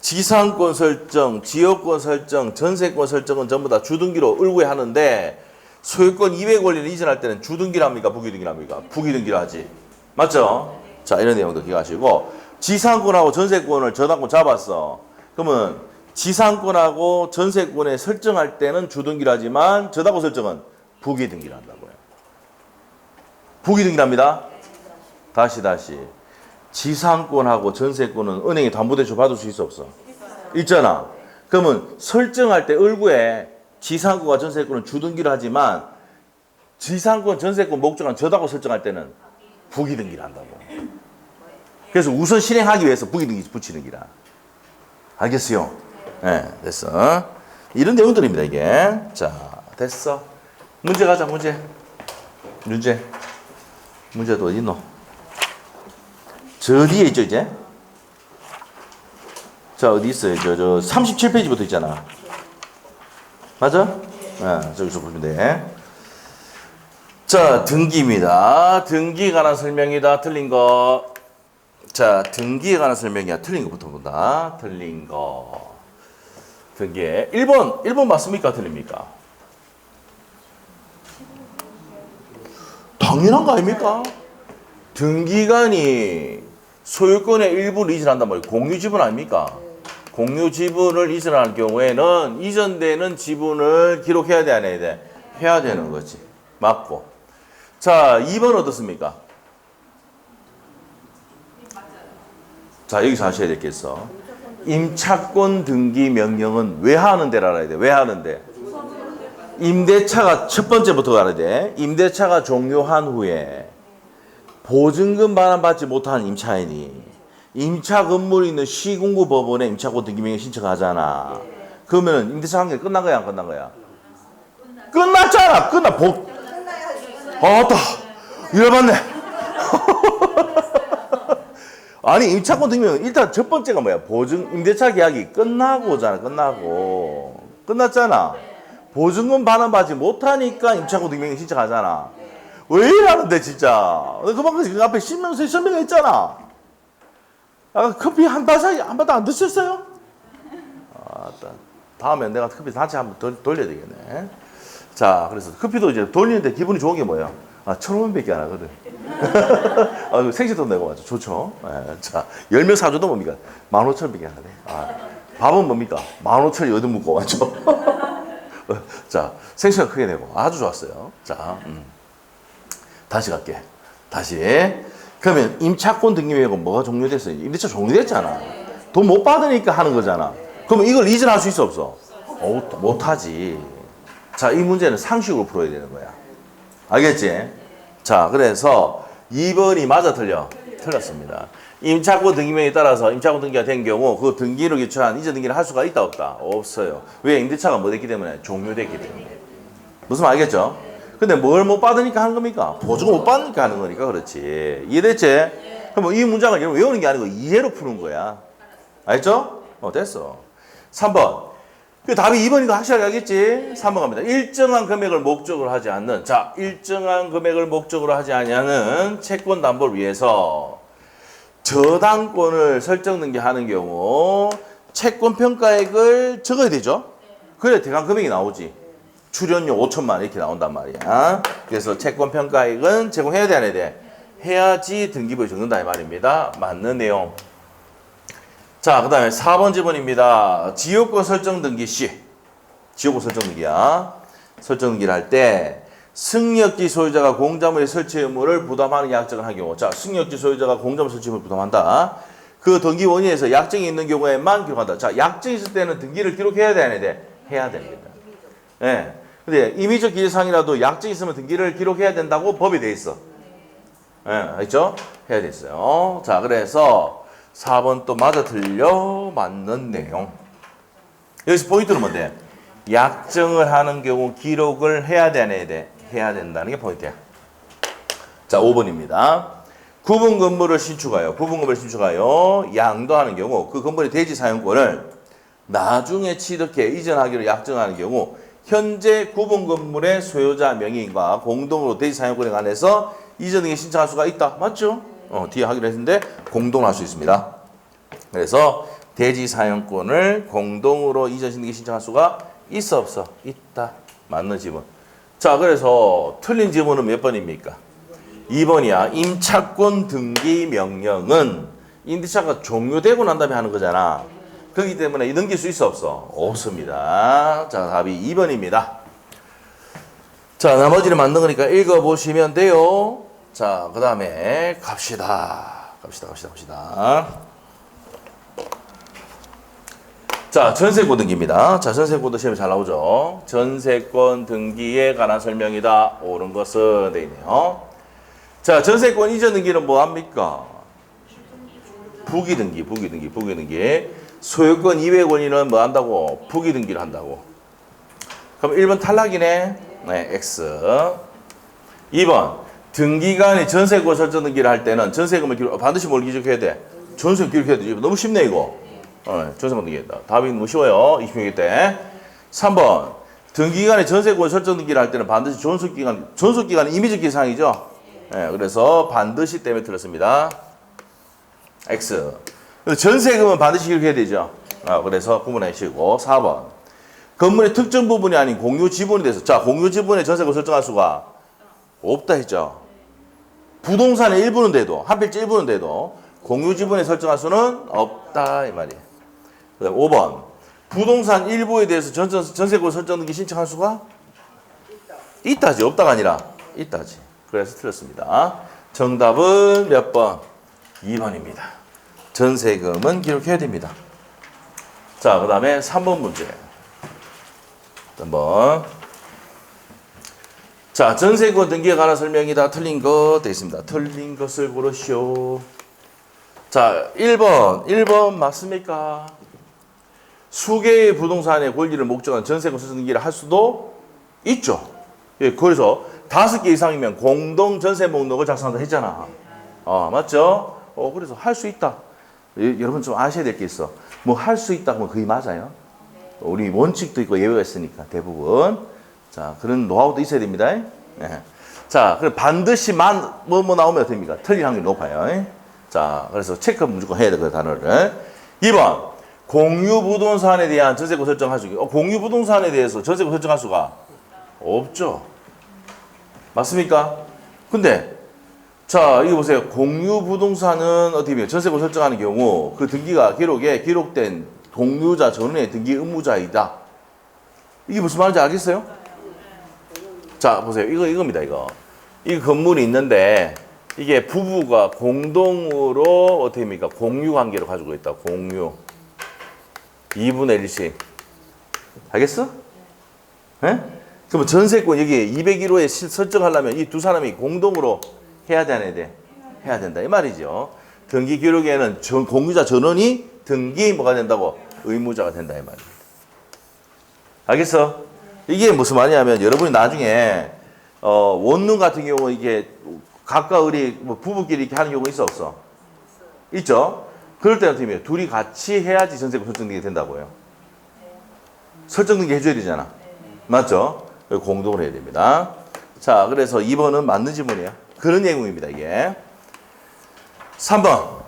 지상권 설정, 지역권 설정, 전세권 설정은 전부 다 주등기로 을구에 하는데 소유권 이외 권리를 이전할 때는 주등기를 합니까? 부기등기를 합니까? 부기등기를 하지. 맞죠? 자, 이런 내용도 기억하시고 지상권하고 전세권을 저당권 잡았어. 그러면 지상권하고 전세권에 설정할 때는 주등기를 하지만 저당권 설정은 부기등기를 한다고요. 부기등기를 합니다. 다시. 지상권하고 전세권은 은행에 담보대출 받을 수 있어 없어? 있잖아. 그러면 설정할 때 을구에 지상권과 전세권은 주등기를 하지만 지상권, 전세권 목적은 저당권 설정할 때는 부기등기를 한다고. 그래서 우선 실행하기 위해서 부기등기 붙이는 기라. 알겠어요? 네, 됐어. 이런 내용들입니다, 이게. 자, 됐어. 문제 가자, 문제도 어디 있노? 저 뒤에 있죠, 이제? 자, 어디 있어요? 저 37페이지부터 있잖아. 맞아? 네, 저기서 보시면 돼. 자, 등기입니다. 등기에 관한 설명이다. 틀린 거. 자, 등기에 관한 설명이야. 틀린 거부터 본다. 틀린 거. 등기에. 1번 맞습니까? 틀립니까? 당연한 거 아닙니까? 등기관이 소유권의 일부를 이전한단 말이에요. 공유 지분 아닙니까? 공유 지분을 이전할 경우에는 이전되는 지분을 기록해야 돼, 안 해야 돼? 해야 되는 거지. 맞고. 자, 2번 어떻습니까? 자, 여기서 하셔야 되겠어. 임차권 등기 명령은 왜 하는데를 알아야 돼. 왜 하는데? 임대차가 첫 번째부터 알아야 돼. 임대차가 종료한 후에 보증금 반환받지 못한 임차인이 임차 건물이 있는 시군구 법원에 임차권 등기 명령 신청하잖아. 그러면 임대차 관계 끝난 거야, 안 끝난 거야? 끝났잖아. 아따, 열받네. 아니, 임차권 등기면 일단 첫 번째가 뭐야? 임대차 계약이 끝나고잖아. 끝났잖아. 보증금 반환받지 못하니까 임차권 등기명령 신청하잖아. 왜 이러는데 진짜? 그만큼 그 앞에 설명했잖아. 아까 커피 한 바닥 안 드셨어요? 다음에 내가 커피 단체 한번 돌려야 되겠네. 자, 그래서 커피도 이제 돌리는데 기분이 좋은 게 뭐예요? 1,500원밖에 안 하거든. 생식돈 내고 맞죠? 좋죠. 네, 자, 10명 사줘도 뭡니까? 15,000원밖에 안 하네. 밥은 뭡니까? 15,000원이 어디 묵고 맞죠? 자, 생수가 크게 내고 아주 좋았어요. 자, 다시 갈게. 그러면 임차권 등기명령은 뭐가 종료됐어요? 임대차 종료됐잖아. 돈 못 받으니까 하는 거잖아. 그러면 이걸 이전할 수 있어 없어? 못하지. 자, 이 문제는 상식으로 풀어야 되는 거야. 알겠지? 자, 그래서 2번이 맞아 틀려? 틀렸습니다. 임차권 등기명령에 따라서 임차권 등기가 된 경우 그 등기로 기초한 이전 등기를 할 수가 있다 없다? 없어요. 왜? 임대차가 뭐 됐기 때문에? 종료됐기 때문에. 무슨 말 알겠죠? 근데 뭘 못 받으니까 하는 겁니까? 보증을 못 받으니까 하는 거니까 그렇지. 이해됐지? 그럼 이 문장을 외우는 게 아니고 이해로 푸는 거야. 알겠죠? 됐어. 3번. 그 답이 2번인 거 확실하게 알겠지? 3번 갑니다. 일정한 금액을 목적으로 하지 않는. 자, 일정한 금액을 목적으로 하지 않는 채권 담보를 위해서 저당권을 설정 등기하는 경우 채권 평가액을 적어야 되죠? 그래 대강 금액이 나오지. 출연료 5천만 원 이렇게 나온단 말이야. 그래서 채권 평가액은 제공해야 돼, 안 해야 돼? 해야지 등기부에 적는다 이 말입니다. 맞는 내용. 자, 그 다음에 4번 지문입니다. 지역구 설정 등기 C. 지역구 설정 등기야. 설정 등기를 할 때 승역지 소유자가 공작물의 설치 의무를 부담하는 약정을 한 경우. 자, 승역지 소유자가 공작물 설치 의무를 부담한다. 그 등기 원인에서 약정이 있는 경우에만 기록한다. 자, 약정이 있을 때는 등기를 기록해야 돼, 안 해야 돼? 해야 됩니다. 예. 네. 근데 임의적 기재상이라도 약정이 있으면 등기를 기록해야 된다고 법이 돼 있어. 예, 네, 알죠? 해야 돼 있어요. 자, 그래서 4번 또 맞아 틀려 맞는 내용. 여기서 포인트는 뭔데? 약정을 하는 경우 기록을 해야 돼, 안 해야 돼? 해야 된다는 게 포인트야. 자, 5번입니다. 구분 건물을 신축하여, 구분 건물을 신축하여 양도하는 경우 그 건물의 대지 사용권을 나중에 취득해 이전하기로 약정하는 경우 현재 구분 건물의 소유자 명의인과 공동으로 대지 사용권에 관해서 이전 등에 신청할 수가 있다. 맞죠? 뒤에 하기로 했는데 공동으로 할 수 있습니다. 그래서 대지 사용권을 공동으로 이전 등에 신청할 수가 있어 없어? 있다. 맞는 지문. 자, 그래서 틀린 지문은 몇 번입니까? 2번이야. 임차권 등기 명령은 임대차가 종료되고 난 다음에 하는 거잖아. 그렇기 때문에 넘길 수 있어 없어? 없습니다. 자, 답이 2번입니다. 자, 나머지는 맞는 거니까 읽어보시면 돼요. 자, 그 다음에 갑시다. 자, 전세권 등기입니다. 자, 전세권도 시험에 잘 나오죠. 전세권 등기에 관한 설명이다. 옳은 것은 돼 있네요. 자, 전세권 이전 등기는 뭐 합니까? 부기 등기. 소유권 200원이는 뭐 한다고? 부기 등기를 한다고. 그럼 1번 탈락이네. 네, X. 2번. 등기관이 전세권 설정 등기를 할 때는 전세금을 반드시 뭘 기록해야 돼? 전세금 기록해야 되지. 너무 쉽네, 이거. 전세권 등기했다. 답이 너무 쉬워요. 20명일 때. 3번. 등기관이 전세권 설정 등기를 할 때는 반드시 존속기간은 임의적 기상이죠. 네, 그래서 반드시 때문에 틀렸습니다. X. 전세금은 반드시 기록해야 되죠. 그래서 구분하시고. 4번. 건물의 특정 부분이 아닌 공유 지분에 대해서. 자, 공유 지분에 전세금 설정할 수가 없다 했죠. 부동산의 일부는 돼도, 한 필지 일부는 돼도 공유 지분에 설정할 수는 없다 이 말이에요. 그다음 5번. 부동산 일부에 대해서 전세금 설정 등기 신청할 수가 있다지. 없다가 아니라 있다지. 그래서 틀렸습니다. 정답은 몇 번? 2번입니다. 전세금은 기록해야 됩니다. 자, 그 다음에 3번 문제. 한번. 자, 전세권 등기에 관한 설명이다. 틀린 거 되어 있습니다. 틀린 것을 고르시오. 자, 1번 맞습니까? 수개의 부동산의 권리를 목적한 전세권 설정 등기를 할 수도 있죠. 예, 그래서 5개 이상이면 공동 전세 목록을 작성한다 했잖아. 맞죠? 그래서 할 수 있다. 여러분 좀 아셔야 될 게 있어. 뭐 할 수 있다 하면 거의 맞아요. 우리 원칙도 있고 예외가 있으니까 대부분. 자, 그런 노하우도 있어야 됩니다. 네. 자, 그럼 반드시 뭐 나오면 됩니까? 틀릴 확률이 높아요. 자, 그래서 체크 무조건 해야 돼, 그 단어를. 2번. 공유 부동산에 대한 전세권 설정할 수 있고, 공유 부동산에 대해서 전세권 설정할 수가 없죠. 맞습니까? 근데, 자, 이거 보세요. 공유 부동산은 어떻게 보면 전세권 설정하는 경우 그 등기가 기록에 기록된 동유자 전원의 등기 의무자이다. 이게 무슨 말인지 알겠어요? 자, 보세요. 이겁니다, 이거. 이 건물이 있는데, 이게 부부가 공동으로 어떻게 합니까? 공유 관계를 가지고 있다. 공유. 2분의 1씩. 알겠어? 예? 그럼 전세권 여기 201호에 설정하려면 이 두 사람이 공동으로 해야 돼, 안 해야 돼? 해야 된다. 이 말이죠. 등기 기록에는 공유자 전원이 등기 뭐가 된다고? 의무자가 된다. 이 말입니다. 알겠어? 이게 무슨 말이냐면 여러분이 나중에 원룸 같은 경우 이게 가까우리 뭐 부부끼리 이렇게 하는 경우 있어 없어? 있죠? 그럴 때는 어떻게 해요? 둘이 같이 해야지 전세권 설정등기 된다고요. 설정등기 해줘야 되잖아. 맞죠? 공동으로 해야 됩니다. 자, 그래서 2번은 맞는 지문이에요. 그런 내용입니다, 이게. 3번.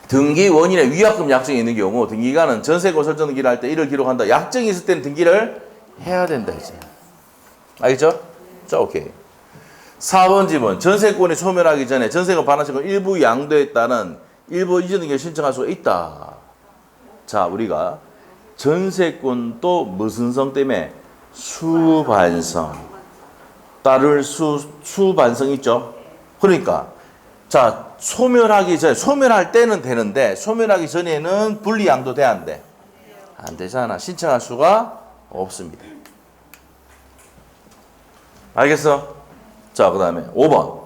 등기 원인의 위약금 약정이 있는 경우 등기관은 전세권 설정 등기를 할 때 이를 기록한다. 약정이 있을 때는 등기를 해야 된다, 이제. 알겠죠? 자, 오케이. 4번 지문. 전세권이 소멸하기 전에 전세권 반환세권 일부 양도에 따른 일부 이전 등기를 신청할 수가 있다. 자, 우리가 전세권도 무슨 성 때문에? 수반성. 따를 수반성 있죠? 그러니까, 자, 소멸하기 전에, 소멸할 때는 되는데, 소멸하기 전에는 분리양도 돼, 안 돼? 안 되잖아. 신청할 수가 없습니다. 알겠어? 자, 그 다음에 5번.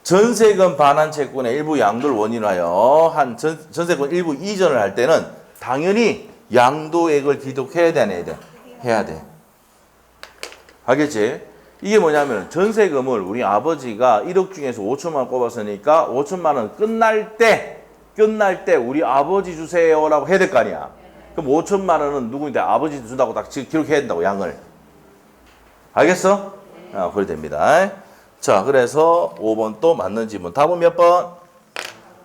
전세금 반환 채권의 일부 양도를 원인으로 하여 한 전세권 일부 이전을 할 때는 당연히 양도액을 기록해야 돼, 안 해야 돼? 해야 돼. 알겠지? 이게 뭐냐면 전세금을 우리 아버지가 1억 중에서 5천만 원 꼽았으니까 5천만 원 끝날 때 우리 아버지 주세요라고 해야 될 거 아니야. 그럼 5천만 원은 누구인데 아버지 준다고 딱 기록해야 된다고, 양을. 알겠어? 그래 됩니다. 자, 그래서 5번 또 맞는 지문. 답은 몇 번?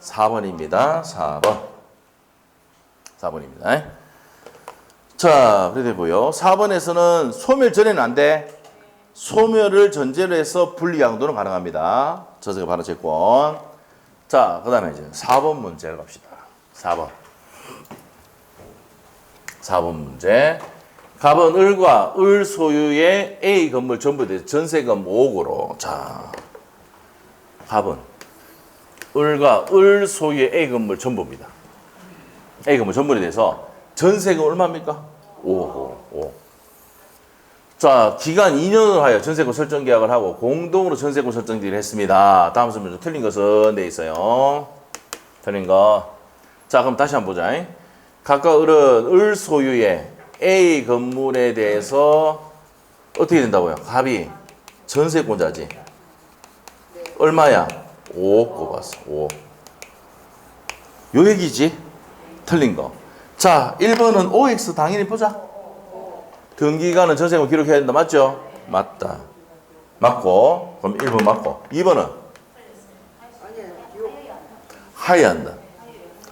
4번입니다. 4번. 4번입니다. 자, 그래 되고요. 4번에서는 소멸 전에는 안 돼. 소멸을 전제로 해서 분리양도는 가능합니다. 전세금 반환 채권. 자, 그 다음에 이제 4번 문제를 갑시다. 4번. 4번 문제. 갑은 을과 을 소유의 A 건물 전부 대해서 전세금 5억으로. 자, 갑은 을과 을 소유의 A 건물 전부입니다. A 건물 전부에 대해서 전세금 얼마입니까? 5억. 자, 기간 2년을 하여 전세금 설정 계약을 하고 공동으로 전세금 설정지를 했습니다. 다음 설명 좀 틀린 것은 돼 있어요. 틀린 거. 자, 그럼 다시 한번 보자. 각각 을은 을 소유의 A 건물에 대해서 어떻게 된다고요? 갑이 전세권자지. 얼마야? 5억 꼽았어. 5억. 요 얘기지? 틀린 거. 자, 1번은 OX 당연히 보자. 등기간은 전세금 기록해야 된다. 맞죠? 맞다. 맞고. 그럼 1번 맞고. 2번은? 하야한다.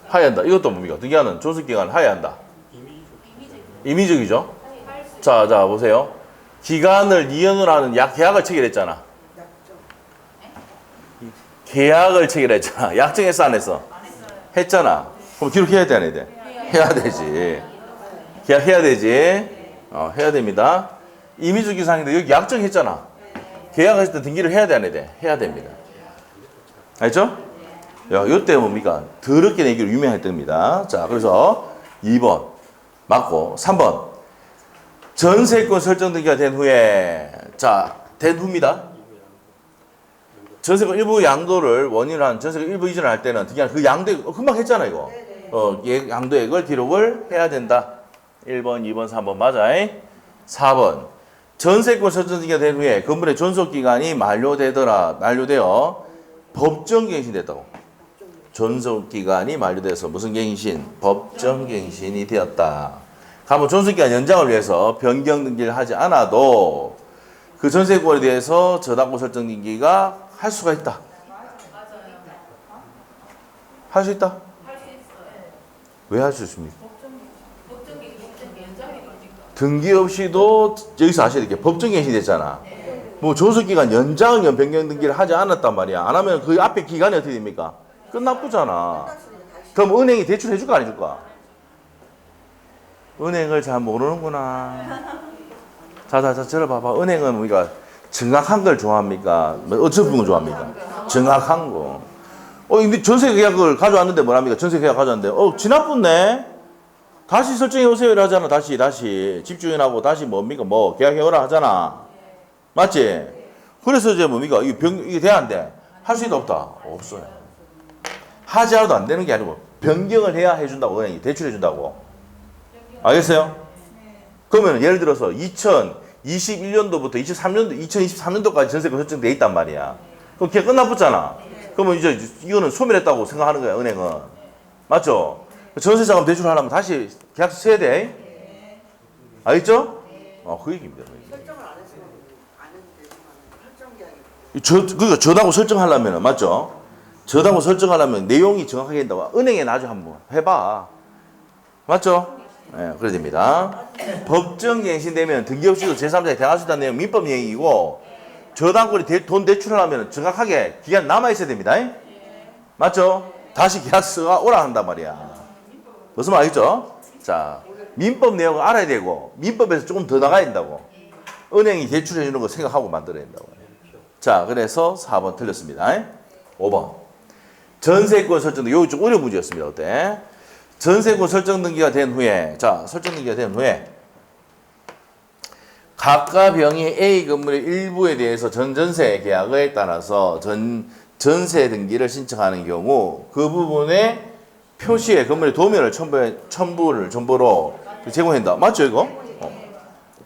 하야한다. 이것도 뭡니까? 등기간은 존속기간 하야한다. 임의적이죠? 자, 보세요. 기간을 2년으로 하는 계약을 체결했잖아. 계약을 체결했잖아. 약정했어, 안 했어? 했잖아. 그럼 기록해야 돼, 안 해야 돼? 해야 되지. 계약해야 되지. 해야 됩니다. 임의적 기상인데 여기 약정했잖아. 계약했을 때 등기를 해야 돼, 안 해야 돼? 해야 됩니다. 알죠? 야, 요때 뭡니까? 더럽게 내기로 유명할 때입니다. 자, 그래서 2번. 맞고. 3번. 전세권 설정 등기가 된 후에, 자, 된 후입니다. 전세권 일부 양도를 원인으로 한 전세권 일부 이전을 할 때는 그 양도액, 금방 했잖아, 이거. 양도액을 기록을 해야 된다. 1번, 2번, 3번 맞아. 4번. 전세권 설정 등기가 된 후에 건물의 존속기간이 만료되어 법정갱신이 됐다고. 존속기간이 만료돼서 무슨 갱신? 법정갱신이 되었다. 가면 존속기간 연장을 위해서 변경 등기를 하지 않아도 그 전세권에 대해서 저당권 설정 등기가 할 수가 있다. 할 수 있다? 왜 할 수 있습니까? 등기 없이도 여기서 아셔야 될 게 법정갱신이 됐잖아. 뭐 존속기간 연장 변경 등기를 하지 않았단 말이야. 안 하면 그 앞에 기간이 어떻게 됩니까? 끝나쁘잖아. 그럼 은행이 대출해 줄까 안 해줄까? 은행을 잘 모르는구나. 자, 들어봐봐. 은행은 우리가 정확한 걸 좋아합니까? 어처구니 걸 좋아합니까? 정확한 거. 근데 전세 계약을 가져왔는데 뭐랍니까? 전세 계약 가져왔는데, 지나쁘네? 다시 설정해 오세요. 하잖아. 다시. 집주인하고 다시 뭡니까? 계약해오라 하잖아. 맞지? 그래서 이제 뭡니까? 이게 돼, 안 돼? 할 수 있다, 없다? 없어요. 하지 않아도 안 되는 게 아니고, 변경을 해야 해준다고, 은행이 대출해준다고. 알겠어요? 그러면 예를 들어서 2021년도부터 2023년도까지 전세가 설정돼 있단 말이야. 그럼 걔 끝나붙잖아. 그러면 이제 이거는 소멸했다고 생각하는 거야, 은행은. 맞죠? 전세자금 대출하려면 다시 계약서 써야 돼. 알겠죠? 그 얘기입니다. 설정을 안 했으면 안 해도 되지만 설정 계약이. 그러니까 저당고 설정하려면 맞죠? 저당고 설정하려면 내용이 정확하게 된다고. 은행에 나중에 한번 해봐. 맞죠? 네, 그래야 됩니다. 법정갱신되면 등기 없이도 제3자에 대항할 수 있다는 내용 민법 얘기이고 저당권이 돈 대출하려면 정확하게 기간 남아있어야 됩니다. 맞죠? 다시 계약서가 오라 한단 말이야. 무슨 말이죠? 자, 민법 내용을 알아야 되고 민법에서 조금 더 나가야 된다고. 은행이 대출해 주는 거 생각하고 만들어야 된다고. 자, 그래서 4번 틀렸습니다. 5번. 전세권 설정 등기. 요거 좀 어려운 문제였습니다. 어때? 전세권 설정 등기가 된 후에, 자, 설정 등기가 된 후에 각가 병이 A 건물의 일부에 대해서 전세 계약에 따라서 전세 등기를 신청하는 경우 그 부분에 표시에 건물의 도면을 첨부로 제공한다. 맞죠, 이거?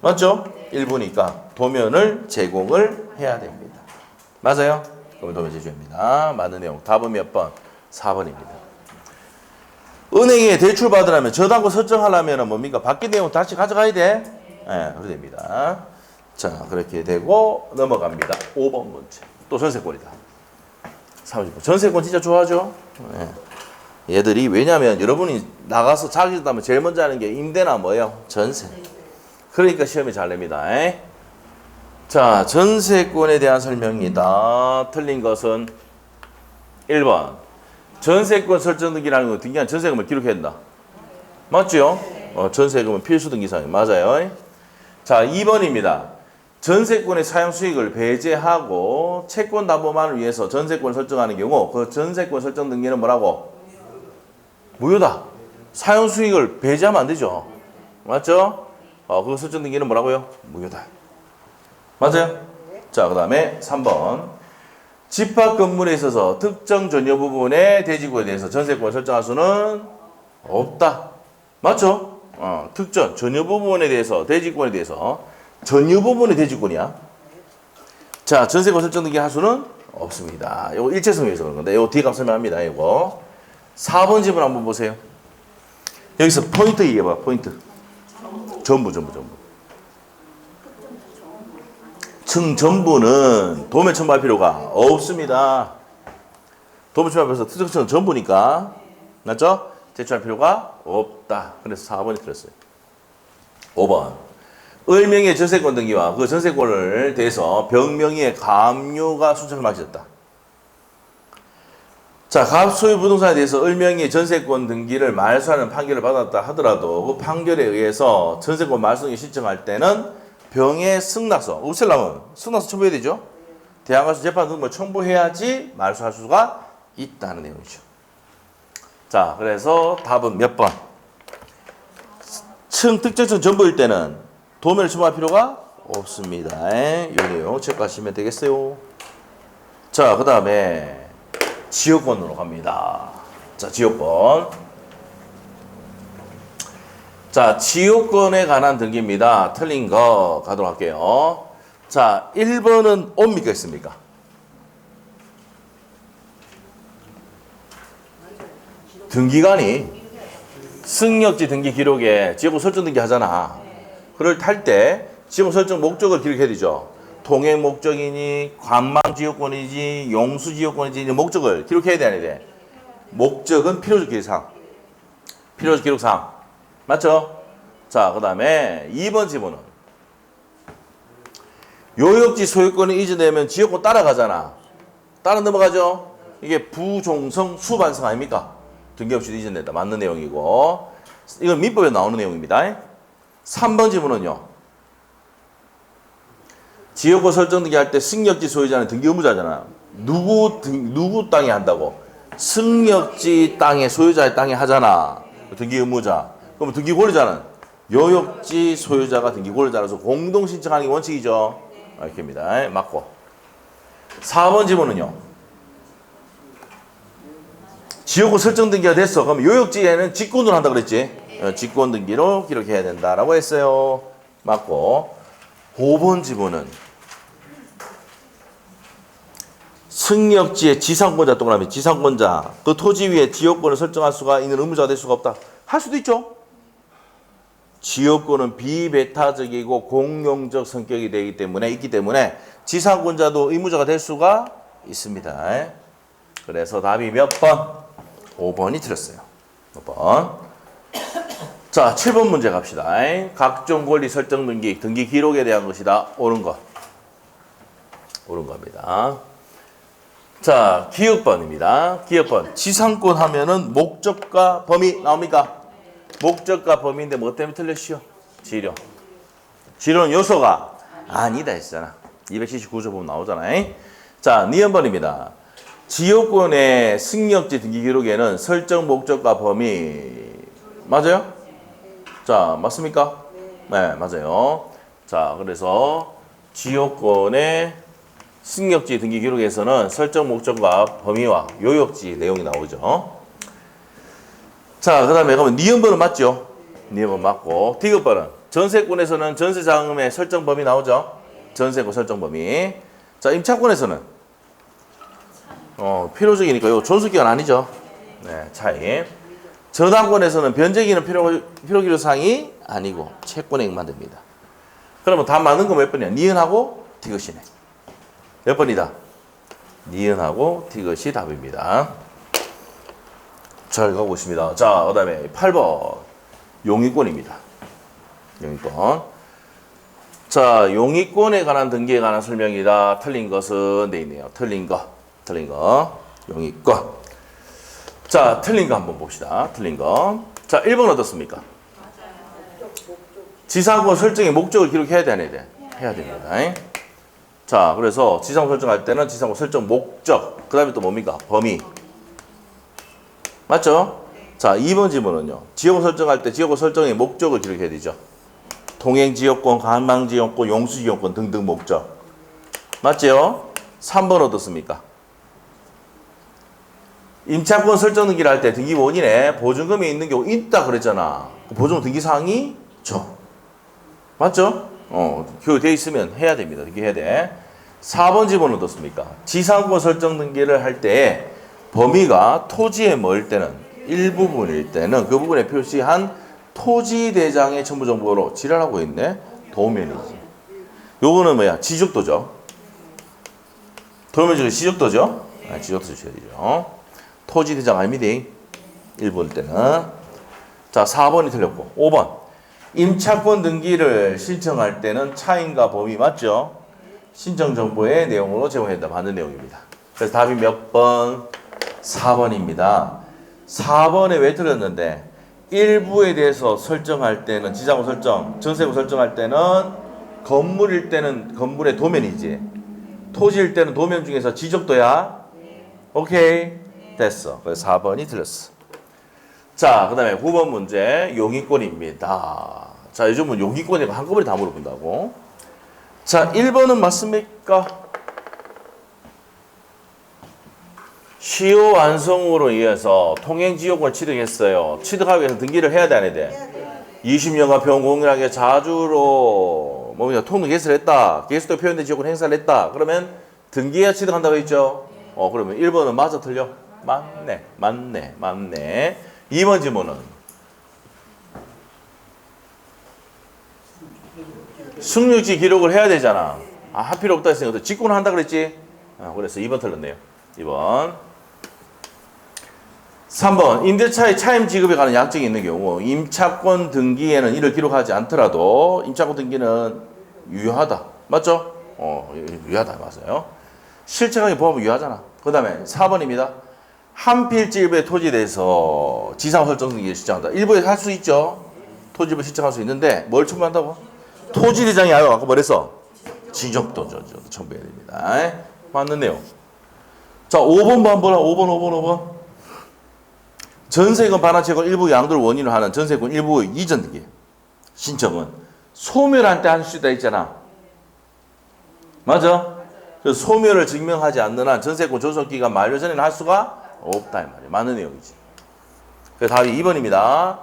맞죠? 일부니까 도면을 제공을 해야 됩니다. 맞아요? 그럼 도면 제출입니다. 맞는 내용. 답은 몇 번? 4번입니다. 은행에 대출 받으려면 저당권 설정하려면 뭡니까? 바뀐 내용 다시 가져가야 돼? 네, 그렇게 됩니다. 자, 그렇게 되고 넘어갑니다. 5번 문제. 또 전세권이다. 30번. 전세권 진짜 좋아하죠? 네. 얘들이 왜냐면 여러분이 나가서 자기 집 하면 제일 먼저 하는 게 임대나 뭐예요? 전세. 그러니까 시험이 잘 냅니다. 자, 전세권에 대한 설명이다. 틀린 것은 1번. 전세권 설정 등기라는 건 등기한 전세금을 기록해야 된다. 맞죠? 전세금은 필수 등기사항이 맞아요. 자, 2번입니다. 전세권의 사용 수익을 배제하고 채권 담보만을 위해서 전세권을 설정하는 경우 그 전세권 설정 등기는 뭐라고? 무효다. 사용 수익을 배제하면 안 되죠. 맞죠? 그 설정 등기는 뭐라고요? 무효다. 맞아요? 자, 그 다음에 3번. 집합 건물에 있어서 특정 전유 부분의 대지구에 대해서 전세권을 설정할 수는 없다. 맞죠? 특정 전유 부분에 대해서 대지권에 대해서 전유 부분의 대지권이야. 자, 전세권 설정 등기 할 수는 없습니다. 이거 일체성에서 그런 건데 이거 뒤에 값 설명합니다. 이거 4번 집을 한번 보세요. 여기서 포인트 얘기해봐. 포인트. 전부. 전부는 도면 첨부할 필요가 없습니다. 도면 첨부해서 특정층은 전부니까. 맞죠? 제출할 필요가 없다. 그래서 4번이 틀렸어요. 5번. 을명의 전세권 등기와 그 전세권을 대해서 병명의의 가압류가 순찰을 맡겼다. 자, 가압소유 부동산에 대해서 을명의 전세권 등기를 말소하는 판결을 받았다 하더라도 그 판결에 의해서 전세권 말소 등기 신청할 때는 병의 승낙서, 없애려면 승낙서 첨부해야 되죠. 대학 가서 재판 등을 첨부해야지 말소할 수가 있다는 내용이죠. 자, 그래서 답은 몇 번? 특정층 전부일 때는 도면을 첨부할 필요가 없습니다. 이 내용 체크하시면 되겠어요. 자, 그 다음에 지역권으로 갑니다. 자, 지역권. 자, 지역권에 관한 등기입니다. 틀린 거 가도록 할게요. 자, 1번은 옵니까 있습니까? 등기관이 승역지 등기 기록에 지역권 설정 등기 하잖아. 그걸 탈 때 지역권 설정 목적을 기록해야 되죠. 통행 목적이니, 관망 지역권이지, 용수 지역권이지, 목적을 기록해야 돼, 안 해야 돼? 목적은 필요적 기록사항. 필요적 기록사항. 맞죠? 자, 그 다음에 2번 지문은 요역지 소유권이 이전되면 지역권 따라가잖아. 따라 넘어가죠? 이게 부종성 수반성 아닙니까? 등기 없이 이전된다. 맞는 내용이고. 이건 민법에 나오는 내용입니다. 3번 지문은요. 지역권 설정 등기 할 때 승역지 소유자는 등기 의무자잖아. 누구 땅에 한다고? 승역지 땅에 소유자의 땅에 하잖아. 등기 의무자. 그럼 등기 권리자는 요역지 소유자가 등기 권리자라서 공동 신청하는 게 원칙이죠. 이렇게입니다. 맞고. 4번 지문은요. 지역권 설정 등기가 됐어. 그럼 요역지에는 직권으로 한다 그랬지. 직권 등기로 기록해야 된다라고 했어요. 맞고. 5번 지문은 승역지의 지상권자 동그라미 지상권자 그 토지 위에 지역권을 설정할 수가 있는 의무자가 될 수가 없다. 할 수도 있죠. 지역권은 비배타적이고 공용적 성격이 있기 때문에 지상권자도 의무자가 될 수가 있습니다. 그래서 답이 몇 번? 5번이 틀렸어요. 5번. 자, 7번 문제 갑시다. 각종 권리 설정 등기, 등기 기록에 대한 것이다. 옳은 것. 옳은 겁니다. 자, 기업번입니다. 기업번. 지상권 하면은 목적과 범위 나옵니까? 목적과 범위인데 뭐 때문에 틀렸시오? 지령. 지령 요소가 아니다 했잖아. 279조 보면 나오잖아. 자, 니은번입니다. 지역권의 승역지 등기 기록에는 설정 목적과 범위 맞아요? 자, 맞습니까? 네, 맞아요. 자, 그래서 지역권의 승역지 등기 기록에서는 설정 목적과 범위와 요역지 내용이 나오죠. 자, 그 다음에 그러면 니은번은 맞죠? 니은번 맞고 디귿번은 전세권에서는 전세자금의 설정 범위 나오죠? 전세권 설정 범위. 자, 임차권에서는 필요적이니까 요 존속기간 아니죠? 네, 차이. 저당권에서는 변제기는 필요기록사항이 아니고 채권액만 됩니다. 그러면 다 맞는 거 몇 번이야? 니은하고 디귿이네. 몇 번이다? 니은하고 디귿이 답입니다. 잘 가고 있습니다. 자, 그 다음에 8번 용의권입니다. 용의권. 자, 용의권에 관한 등기에 관한 설명이다. 틀린 것은 돼 있네요. 틀린 거. 용의권. 자, 틀린 거 한번 봅시다. 틀린 거. 자, 1번 어떻습니까? 지상권 설정의 목적을 기록해야 돼, 안 해야 돼? 해야 됩니다. 자, 그래서 지상권 설정할 때는 지상권 설정 목적, 그 다음에 또 뭡니까? 범위. 맞죠? 자, 2번 질문은요. 지역권 설정할 때 지역권 설정의 목적을 기록해야 되죠. 동행지역권, 관망지역권, 용수지역권 등등 목적. 맞죠? 3번 어떻습니까? 임차권 설정 등기를 할 때 등기 원인에 보증금이 있는 경우 있다 그랬잖아. 보증금 등기 사항이 죠. 맞죠? 교육되어 있으면 해야 됩니다. 등기해야 돼. 4번 질문은 어떻습니까? 지상권 설정 등기를 할 때 범위가 토지에 멀 때는 일부분일 때는 그 부분에 표시한 토지대장의 첨부정보로 지랄하고 있네. 도면이지. 요거는 뭐야? 지적도죠. 도면 중에 지적도죠. 지적도 주셔야 되죠. 토지대장 아닙니다. 일부일 때는. 자, 4번이 틀렸고 5번. 임차권 등기를 신청할 때는 차인과 범위 맞죠? 신청 정보의 내용으로 제공했다. 맞는 내용입니다. 그래서 답이 몇 번? 4번입니다. 4번에 왜 틀렸는데 일부에 대해서 설정할 때는 지상권 설정, 전세권 설정할 때는 건물일 때는 건물의 도면이지. 토지일 때는 도면 중에서 지적도야. 오케이. 됐어. 그래서 4번이 틀렸어. 자, 그 다음에 9번 문제 용의권입니다. 자, 요즘은 용의권이고 한꺼번에 다 물어본다고. 자, 1번은 맞습니까? 시효 완성으로 인해서 통행지역권을 취득했어요. 취득하기 위해서 등기를 해야 돼, 안 해야 돼? 20년간 병공일하게 자주로 통로 개설을 했다. 개수도 표현된 지역권 행사를 했다. 그러면 등기해야 취득한다고 했죠? 그러면 1번은 맞아 틀려? 맞네. 2번 질문은 승용지 기록을 해야 되잖아. 할 필요 없다 했으니까 직권을 한다 그랬지? 그래서 2번 틀렸네요. 2번. 3번 임대차의 차임 지급에 관한 약정이 있는 경우 임차권 등기에는 이를 기록하지 않더라도 임차권 등기는 유효하다. 맞죠? 유효하다. 맞아요. 실체관계 보호하면 유효하잖아. 그 다음에 4번입니다. 한 필지 일부의 토지에 대해서 지상 설정 등기를 신청한다. 일부에 할 수 있죠. 토지를 신청할 수 있는데 뭘 첨부한다고? 토지대장이 아까 뭐랬어? 지적도죠. 첨부해야 됩니다. 맞는 내용. 자, 5번 봐 보라. 5번. 전세권 반환채권 일부 양도를 원인으로 하는 전세권 일부 이전 등기 신청은 소멸할 때 할 수 있다 했잖아. 맞아? 그래서 소멸을 증명하지 않는 한 전세권 존속기간 만료 전에는 할 수가 없다 이 말이야. 맞는 내용이지. 그래서 답이 2번입니다.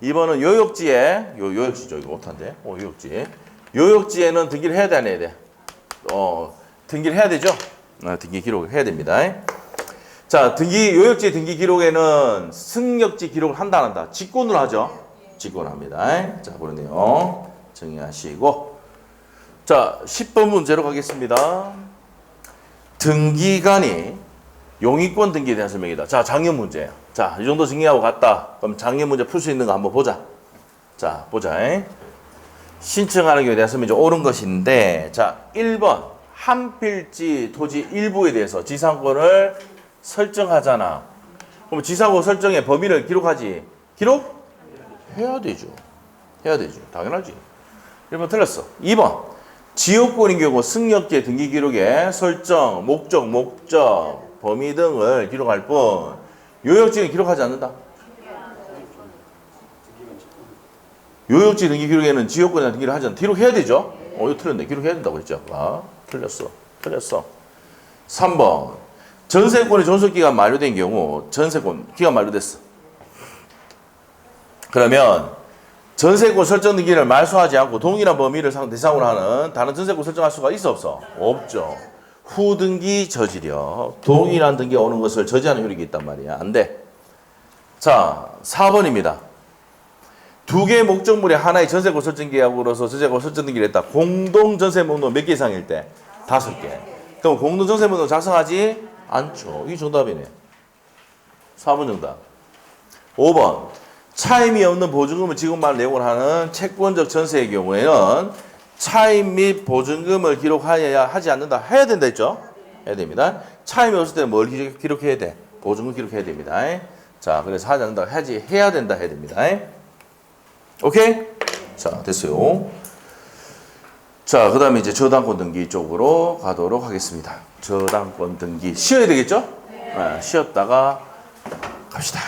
2번은 요역지에 요역지죠. 이거 못한데. 요역지. 요역지에는 등기를 해야 돼, 안 해야 돼? 등기를 해야 되죠? 등기 기록을 해야 됩니다. 자, 요역지 등기 기록에는 승역지 기록을 한다, 안 한다? 직권으로 하죠? 직권합니다. 자, 그러네요. 정리하시고. 자, 10번 문제로 가겠습니다. 등기관이 용의권 등기에 대한 설명이다. 자, 작년 문제. 자, 이 정도 정리하고 갔다. 그럼 작년 문제 풀 수 있는 거 한번 보자. 자, 보자. 신청하는 경우에 대한 설명이 좀 옳은 것인데, 자, 1번. 한 필지 토지 일부에 대해서 지상권을 설정하잖아. 그럼 지상권 설정의 범위를 기록하지? 해야 되죠. 해야 되죠. 당연하지. 1번 틀렸어. 2번. 지역권인 경우 승역지의 등기 기록에 설정, 목적, 범위 등을 기록할 뿐 요역지는 기록하지 않는다. 요역지 등기 기록에는 지역권이나 등기를 하지 않는다. 기록해야 되죠. 이거 틀렸네. 기록해야 된다고 그랬죠. 틀렸어. 3번. 전세권의 존속기간 만료된 경우 전세권 기간 만료됐어. 그러면 전세권 설정 등기를 말소하지 않고 동일한 범위를 대상으로 하는 다른 전세권 설정할 수가 있어 없어? 없죠. 후등기 저지력. 동일한 등기가 오는 것을 저지하는 효력이 있단 말이야. 안 돼. 자, 4번입니다. 두 개의 목적물이 하나의 전세권 설정 계약으로서 전세권 설정 등기를 했다. 공동 전세 목록 몇 개 이상일 때? 5개. 그럼 공동 전세 목록 작성하지 않죠. 이게 정답이네. 4번 정답. 5번. 차임이 없는 보증금을 지급할 내용을 하는 채권적 전세의 경우에는 차임 및 보증금을 기록하여야 하지 않는다. 해야 된다 했죠? 해야 됩니다. 차임이 없을 때는 뭘 기록해야 돼? 보증금 기록해야 됩니다. 자, 그래서 하지 않는다. 해야 된다. 해야 됩니다. 오케이? 자, 됐어요. 자, 그 다음에 이제 저당권 등기 쪽으로 가도록 하겠습니다. 저당권 등기. 쉬어야 되겠죠? 네, 쉬었다가 갑시다.